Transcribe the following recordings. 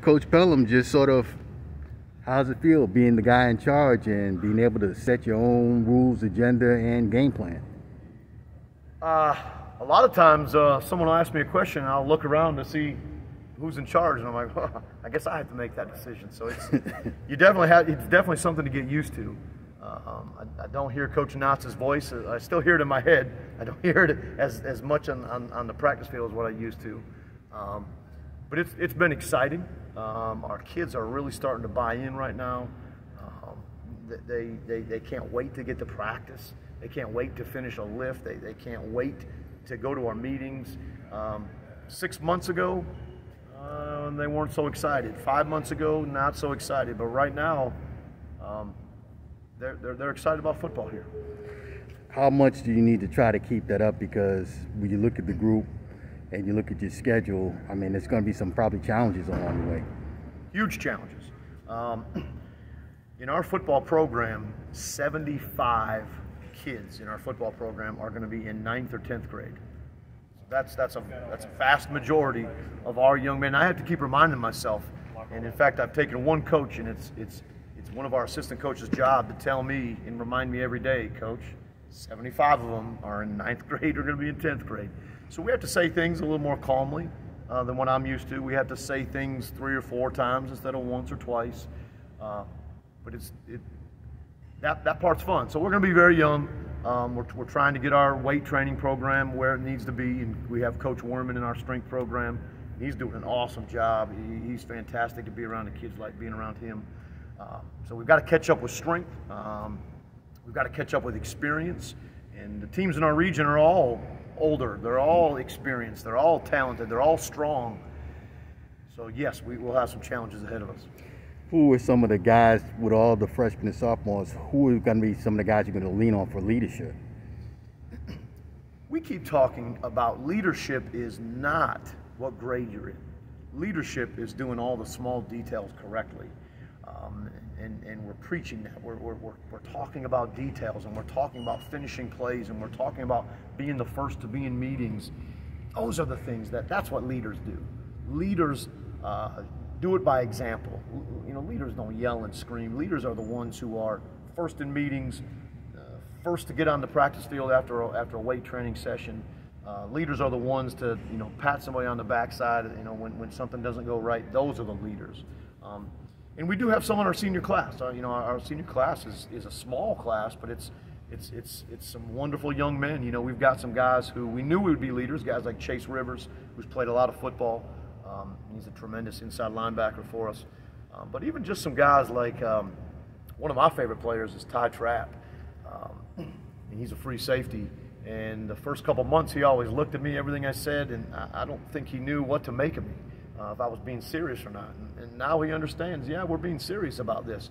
Coach Pelham, just sort of, how does it feel being the guy in charge and being able to set your own rules, agenda, and game plan? A lot of times someone will ask me a question and I'll look around to see who's in charge, and I'm like, oh, I guess I have to make that decision. So it's it's definitely something to get used to. I don't hear Coach Knott's voice. I still hear it in my head. I don't hear it as much on the practice field as what I used to. But it's been exciting. Our kids are really starting to buy in right now. They can't wait to get to practice. They can't wait to finish a lift. They can't wait to go to our meetings. 6 months ago, they weren't so excited. 5 months ago, not so excited. But right now, they're excited about football here. How much do you need to try to keep that up? Because when you look at the group and you look at your schedule, I mean, there's going to be some probably challenges along the way. Huge challenges. In our football program, 75 kids in our football program are going to be in 9th or 10th grade. That's a vast majority of our young men. I have to keep reminding myself, and in fact, I've taken one coach, and it's one of our assistant coaches' job to tell me and remind me every day, Coach, 75 of them are in 9th grade or going to be in 10th grade. So we have to say things a little more calmly than what I'm used to. We have to say things 3 or 4 times instead of once or twice. But that part's fun. So we're going to be very young. We're trying to get our weight training program where it needs to be, and we have Coach Werman in our strength program. He's doing an awesome job. He's fantastic to be around. The kids like being around him. So we've got to catch up with strength. We've got to catch up with experience. And the teams in our region are all older. They're all experienced. They're all talented. They're all strong. So yes, we will have some challenges ahead of us. Who are some of the guys, with all the freshmen and sophomores, who are going to be some of the guys you're going to lean on for leadership? We keep talking about leadership is not what grade you're in. Leadership is doing all the small details correctly. And we're preaching that. We're talking about details, and we're talking about finishing plays, and we're talking about being the first to be in meetings. Those are the things that's what leaders do. Leaders do it by example. You know, leaders don't yell and scream. Leaders are the ones who are first in meetings, first to get on the practice field after a weight training session. Leaders are the ones to, you know, pat somebody on the backside, you know, when something doesn't go right. Those are the leaders. And we do have some in our senior class. You know, our senior class is a small class, but it's some wonderful young men. You know, we've got some guys who we knew would be leaders, guys like Chase Rivers, who's played a lot of football. He's a tremendous inside linebacker for us. But even just some guys like one of my favorite players is Ty Trapp. And he's a free safety. And the first couple months, he always looked at me, everything I said, and I don't think he knew what to make of me, if I was being serious or not. And now he understands, yeah, we're being serious about this.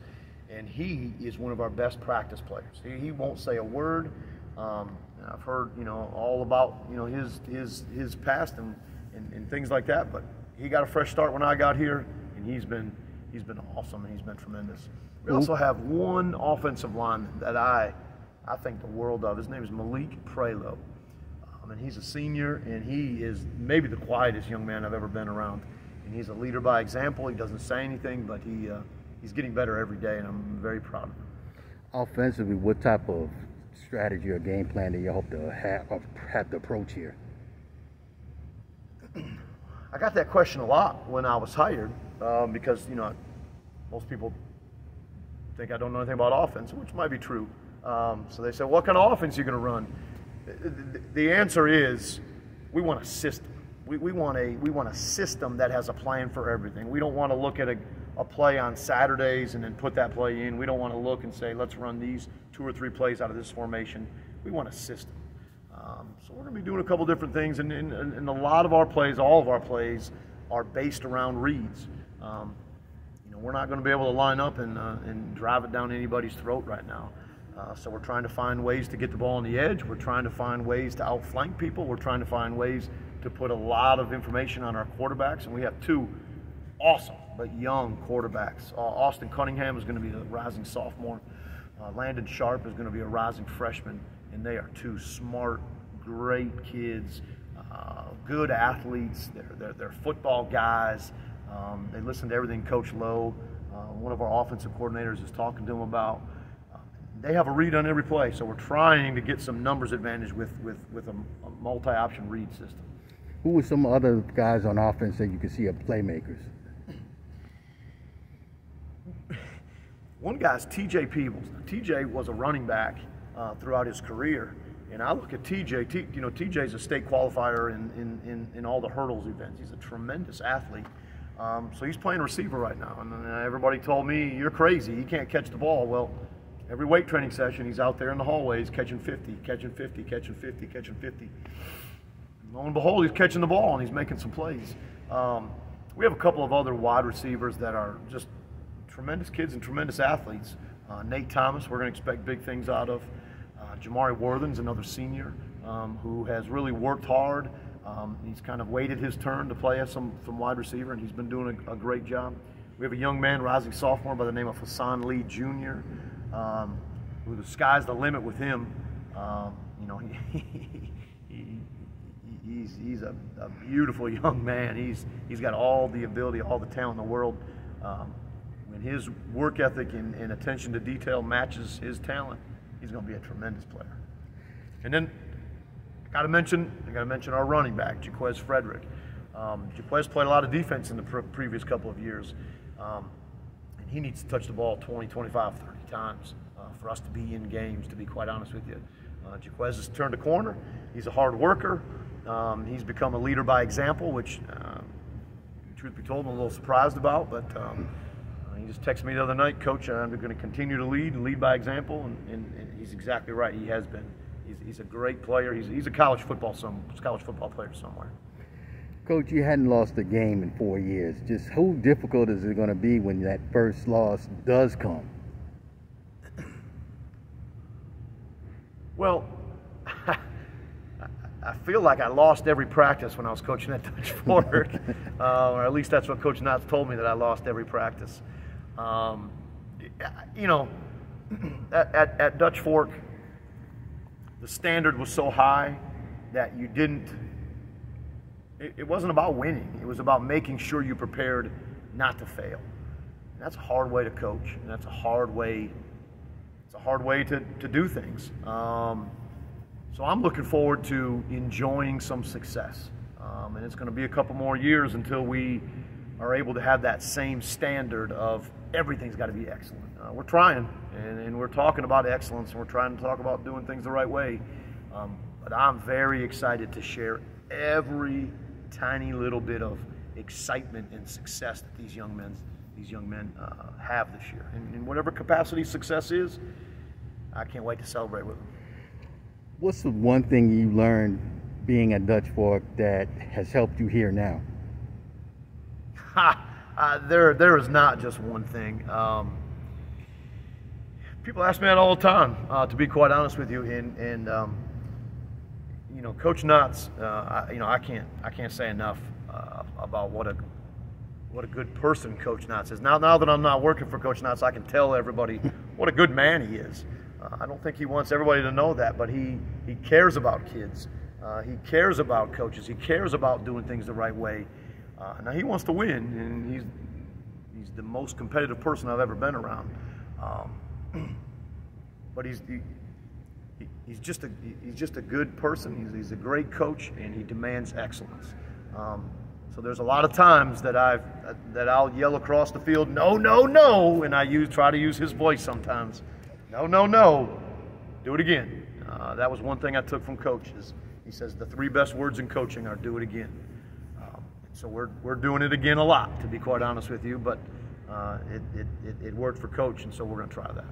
And he is one of our best practice players. He won't say a word. And I've heard, you know, all about, you know, his past and things like that. But he got a fresh start when I got here, and he's been awesome, and he's been tremendous. We also have one offensive lineman that I think the world of. His name is Malik Prelo. And he's a senior, and he is maybe the quietest young man I've ever been around. And he's a leader by example. He doesn't say anything, but he's getting better every day, and I'm very proud of him. Offensively, what type of strategy or game plan do you hope to have to approach here? I got that question a lot when I was hired because, you know, most people think I don't know anything about offense, which might be true. So they say, what kind of offense are you going to run? The answer is we want a system. We want a system that has a plan for everything. We don't want to look at a play on Saturdays and then put that play in. We don't want to look and say, let's run these 2 or 3 plays out of this formation. We want a system. So we're going to be doing a couple different things, and a lot of our plays, all of our plays, are based around reads. You know, we're not going to be able to line up and drive it down anybody's throat right now. So we're trying to find ways to get the ball on the edge. We're trying to find ways to outflank people. We're trying to find ways to put a lot of information on our quarterbacks, and we have 2 awesome but young quarterbacks. Austin Cunningham is going to be a rising sophomore. Landon Sharp is going to be a rising freshman, and they are 2 smart, great kids, good athletes. They're football guys. They listen to everything Coach Lowe, one of our offensive coordinators, is talking to them about. They have a read on every play, so we're trying to get some numbers advantage with a multi-option read system. Who were some other guys on offense that you could see as playmakers? One guy's TJ Peebles. TJ was a running back throughout his career, and I look at TJ. TJ's a state qualifier in all the hurdles events. He's a tremendous athlete. So he's playing receiver right now, and everybody told me, "You're crazy. He can't catch the ball." Well, every weight training session, he's out there in the hallways catching 50, catching 50, catching 50, catching 50. Lo and behold, he's catching the ball and he's making some plays. We have a couple of other wide receivers that are just tremendous kids and tremendous athletes. Nate Thomas, we're going to expect big things out of. Jamari Worthen's another senior who has really worked hard. He's kind of waited his turn to play as some wide receiver, and he's been doing a great job. We have a young man, rising sophomore, by the name of Hassan Lee Jr., who the sky's the limit with him. He's a beautiful young man. He's got all the ability, all the talent in the world. When his work ethic and attention to detail matches his talent, he's going to be a tremendous player. And then I got to mention our running back, Jaquez Frederick. Jaquez played a lot of defense in the previous couple of years. And he needs to touch the ball 20, 25, 30 times for us to be in games, to be quite honest with you. Jaquez has turned a corner. He's a hard worker. He's become a leader by example, which, truth be told, I'm a little surprised about. But he just texted me the other night, "Coach, I'm going to continue to lead and lead by example." And he's exactly right. He has been. He's a great player. He's a college football player somewhere. Coach, you hadn't lost a game in 4 years. Just how difficult is it going to be when that first loss does come? Well, I feel like I lost every practice when I was coaching at Dutch Fork, or at least that's what Coach Knott told me, that I lost every practice. At Dutch Fork, the standard was so high that you didn't. It wasn't about winning. It was about making sure you prepared not to fail. And that's a hard way to coach, and that's a hard way. It's a hard way to do things. So I'm looking forward to enjoying some success, and it's going to be a couple more years until we are able to have that same standard of everything's got to be excellent. We're trying, and we're talking about excellence, and we're trying to talk about doing things the right way. But I'm very excited to share every tiny little bit of excitement and success that these young men have this year. And in whatever capacity success is, I can't wait to celebrate with them. What's the one thing you learned being at Dutch Fork that has helped you here now? There is not just one thing. People ask me that all the time, to be quite honest with you. And Coach Knott's, I can't say enough about what a good person Coach Knott is. Now that I'm not working for Coach Knott's, I can tell everybody what a good man he is. I don't think he wants everybody to know that, but he cares about kids. He cares about coaches. He cares about doing things the right way. Now he wants to win, and he's the most competitive person I've ever been around. But he's just a good person. He's a great coach, and he demands excellence. So there's a lot of times that I'll yell across the field, "No, no, no," and I try to use his voice sometimes. "No, no, no, do it again." That was one thing I took from Coach. He says the 3 best words in coaching are "do it again." So we're doing it again a lot, to be quite honest with you, but it worked for Coach, and so we're going to try that.